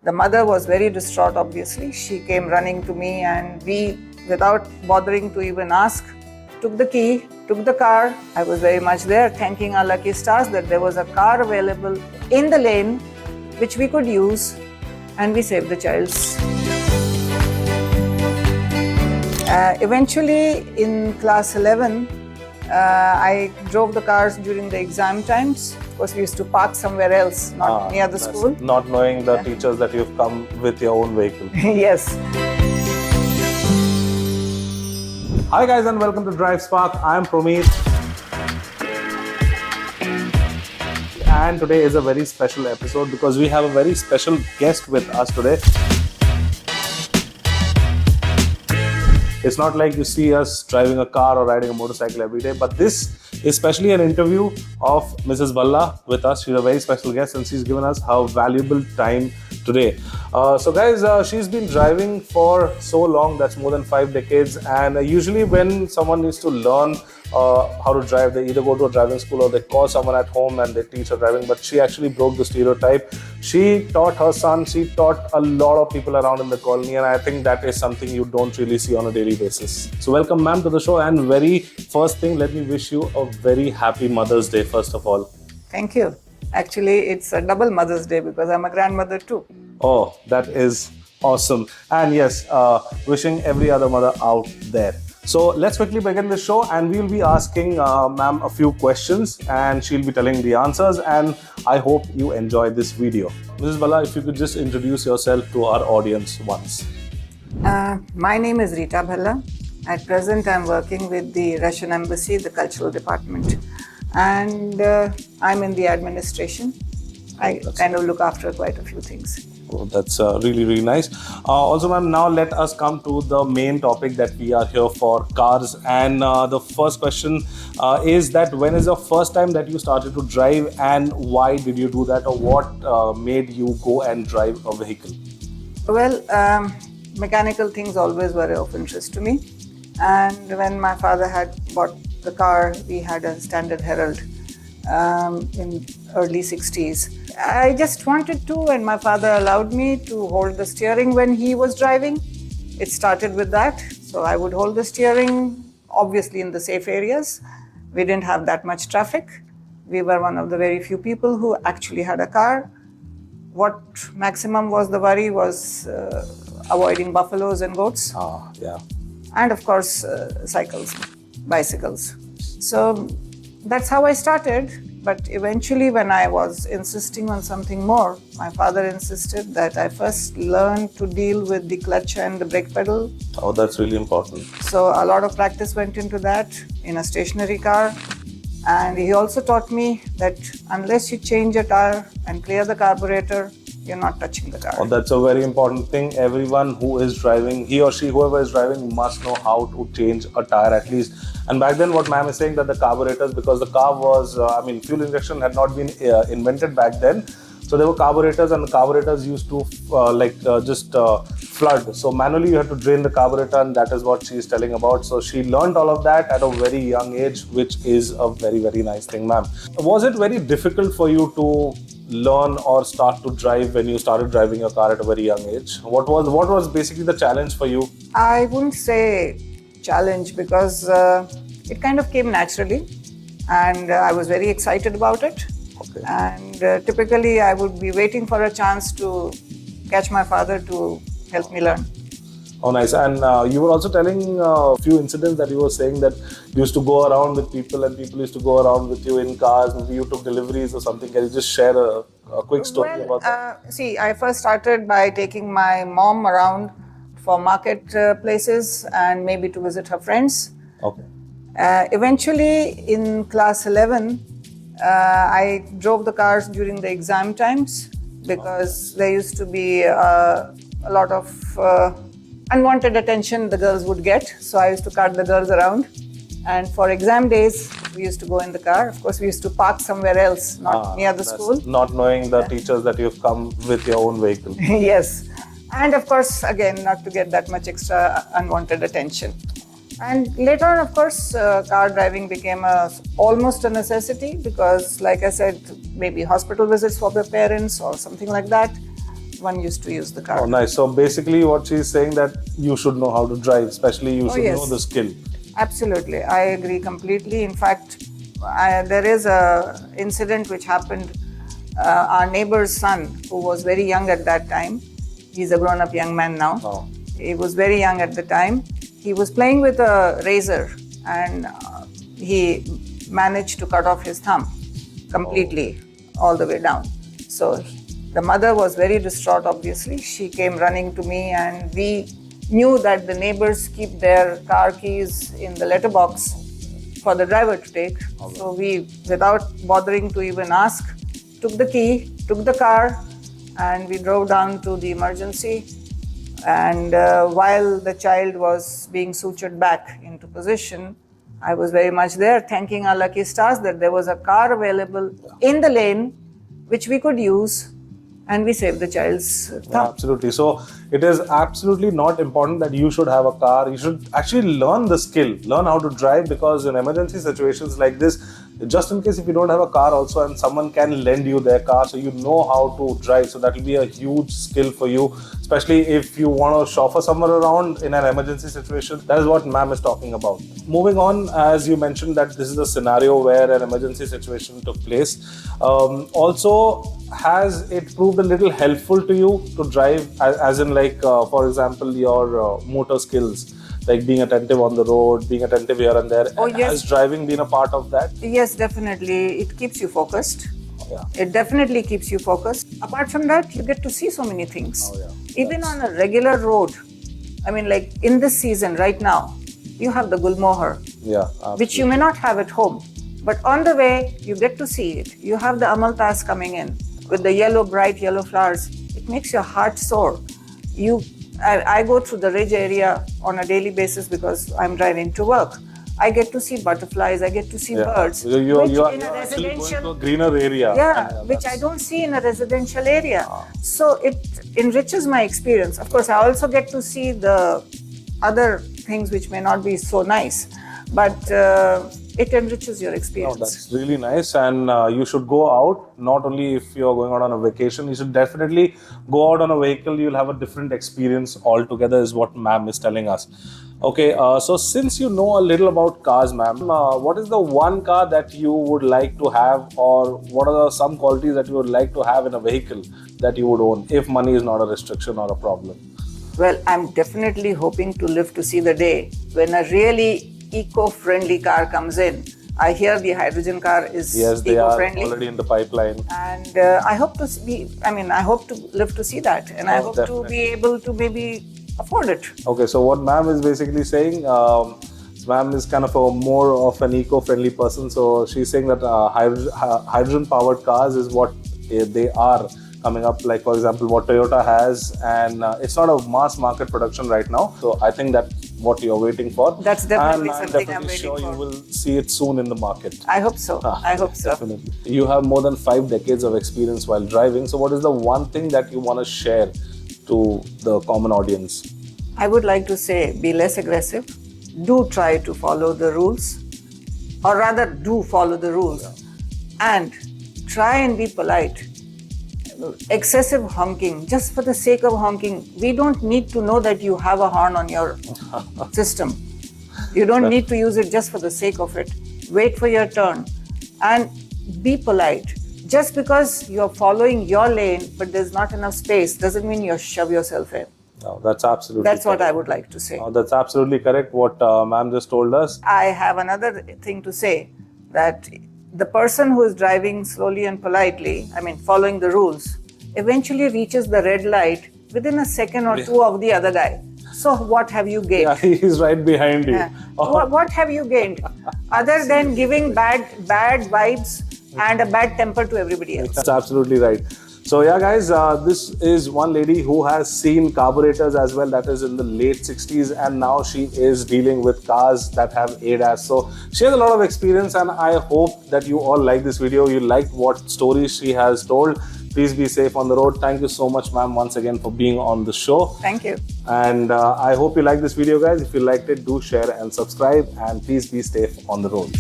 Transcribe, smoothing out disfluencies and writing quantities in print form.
The mother was very distraught, obviously. She came running to me, and we, without bothering to even ask, took the key, took the car. I was very much there, thanking our lucky stars that there was a car available in the lane which we could use, and we saved the child's. Eventually, in class 11, I drove the cars during the exam times. Of course, we used to park somewhere else, not near the school. Not knowing the teachers that you've come with your own vehicle. Yes. Hi guys, and welcome to DriveSpark. I'm Promeet. And today is a very special episode because we have a very special guest with us today. It's not like you see us driving a car or riding a motorcycle every day, but this is especially an interview of Mrs. Bhalla with us. She's a very special guest and she's given us her valuable time today. So guys, she's been driving for so long, that's more than 5 decades, and usually when someone needs to learn how to drive, they either go to a driving school or they call someone at home and they teach her driving, but she actually broke the stereotype. She taught her son, she taught a lot of people around in the colony, and I think that is something you don't really see on a daily basis. So welcome ma'am to the show, and very first thing, let me wish you a very happy Mother's Day first of all. Thank you. Actually, it's a double Mother's Day because I'm a grandmother too. Oh, that is awesome. And yes, wishing every other mother out there. So let's quickly begin the show, and we will be asking ma'am a few questions and she'll be telling the answers, and I hope you enjoy this video. Mrs. Bhalla, if you could just introduce yourself to our audience once. My name is Rita Bhalla. At present, I'm working with the Russian Embassy, the Cultural Department, and I'm in the administration. I kind of look after quite a few things. Oh, that's really, really nice. Also, ma'am, now let us come to the main topic that we are here for, cars. And the first question is that when is the first time that you started to drive, and why did you do that, or what made you go and drive a vehicle? Well, mechanical things always were of interest to me. And when my father had bought the car, we had a Standard Herald in early 60s. I just wanted to, and my father allowed me to hold the steering when he was driving. It started with that. So I would hold the steering, obviously in the safe areas. We didn't have that much traffic. We were one of the very few people who actually had a car. What maximum was the worry was avoiding buffaloes and goats. Yeah. And of course, cycles, bicycles. So that's how I started. But eventually, when I was insisting on something more, my father insisted that I first learn to deal with the clutch and the brake pedal. Oh, that's really important. So a lot of practice went into that in a stationary car. And he also taught me that unless you change a tire and clear the carburetor, you're not touching the car. Oh, that's a very important thing. Everyone who is driving, he or she, whoever is driving, must know how to change a tire at least. And back then, what ma'am is saying, that the carburetors, because the car was, fuel injection had not been invented back then. So there were carburetors, and the carburetors used to flood. So manually you have to drain the carburetor, and that is what she is telling about. So she learned all of that at a very young age, which is a very, very nice thing, ma'am. Was it very difficult for you to learn or start to drive when you started driving your car at a very young age? What was basically the challenge for you? I wouldn't say challenge, because it kind of came naturally, and I was very excited about it. Okay. And typically I would be waiting for a chance to catch my father to help me learn. Oh, nice. And you were also telling a few incidents that you were saying that you used to go around with people and people used to go around with you in cars. Maybe you took deliveries or something. Can you just share a quick story about that? See, I first started by taking my mom around for market places and maybe to visit her friends. Okay. Eventually, in class 11, I drove the cars during the exam times because there used to be a lot of unwanted attention the girls would get. So I used to cart the girls around. And for exam days, we used to go in the car. Of course, we used to park somewhere else, not near the school. Not knowing the teachers that you've come with your own vehicle. Yes. And of course, again, not to get that much extra unwanted attention. And later on, of course, car driving became almost a necessity because, like I said, maybe hospital visits for the parents or something like that. one used to use the car. Oh, nice. So basically, what she's saying that you should know how to drive, especially you should yes. know the skill. Absolutely, I agree completely. In fact, there is a incident which happened. Our neighbor's son, who was very young at that time, he's a grown-up young man now. Oh. He was very young at the time. He was playing with a razor and he managed to cut off his thumb completely, all the way down. So the mother was very distraught, obviously. She came running to me, and we knew that the neighbors keep their car keys in the letterbox for the driver to take. Okay. So we, without bothering to even ask, took the key, took the car, and we drove down to the emergency. And while the child was being sutured back into position, I was very much there, thanking our lucky stars that there was a car available in the lane which we could use, and we saved the child's thumb. Absolutely. So it is absolutely not important that you should have a car. You should actually learn the skill, learn how to drive, because in emergency situations like this, just in case if you don't have a car also, and someone can lend you their car, so you know how to drive. So that will be a huge skill for you, especially if you want to chauffeur somewhere around in an emergency situation. That is what ma'am is talking about. Moving on, as you mentioned that this is a scenario where an emergency situation took place. Also, has it proved a little helpful to you to drive, as in like, for example, your motor skills? Like being attentive on the road, being attentive here and there. Oh, yes. Has driving been a part of that? Yes, definitely. It keeps you focused. Yeah. It definitely keeps you focused. Apart from that, you get to see so many things. Oh, yeah. Even on a regular road. I mean, like in this season right now, you have the Gulmohar, which you may not have at home. But on the way, you get to see it. You have the Amaltas coming in with the bright yellow flowers. It makes your heart soar. I go through the ridge area on a daily basis because I'm driving to work. I get to see butterflies, I get to see birds. You are actually going to a greener area. Which I don't see in a residential area. So it enriches my experience. Of course, I also get to see the other things which may not be so nice, but it enriches your experience. Oh, that's really nice, and you should go out, not only if you're going out on a vacation, you should definitely go out on a vehicle. You'll have a different experience altogether, is what ma'am is telling us. Okay, so since you know a little about cars, ma'am, what is the one car that you would like to have, or what are some qualities that you would like to have in a vehicle that you would own, if money is not a restriction or a problem? Well, I'm definitely hoping to live to see the day when a really eco-friendly car comes in. I hear the hydrogen car is eco-friendly. Yes, they are already in the pipeline. And I hope to I hope to live to see that, and I hope to be able to maybe afford it. Okay, so what ma'am is basically saying, ma'am is kind of more of an eco-friendly person. So she's saying that hydrogen-powered cars is what they are coming up, like for example what Toyota has, and it's not a mass market production right now. So I think that's what you're waiting for. That's definitely and something I'm waiting sure for. You will see it soon in the market. I hope so. I hope so. Definitely. You have more than 5 decades of experience while driving. So what is the one thing that you want to share to the common audience? I would like to say, be less aggressive. Do try to follow the rules, or rather do follow the rules, and try and be polite. Excessive honking, just for the sake of honking. We don't need to know that you have a horn on your system. You don't need to use it just for the sake of it. Wait for your turn and be polite. Just because you're following your lane but there's not enough space doesn't mean you shove yourself in. No, that's absolutely That's correct. what I would like to say. That's absolutely correct what ma'am just told us. I have another thing to say, that the person who is driving slowly and politely, following the rules, eventually reaches the red light within a second or two of the other guy. So what have you gained? Yeah, he's right behind you. What have you gained? Other than giving bad vibes and a bad temper to everybody else. That's absolutely right. So yeah guys, this is one lady who has seen carburetors as well, that is in the late 60s, and now she is dealing with cars that have ADAS. So she has a lot of experience, and I hope that you all like this video. You liked what stories she has told. Please be safe on the road. Thank you so much, ma'am, once again for being on the show. Thank you. And I hope you like this video, guys. If you liked it, do share and subscribe, and please be safe on the road.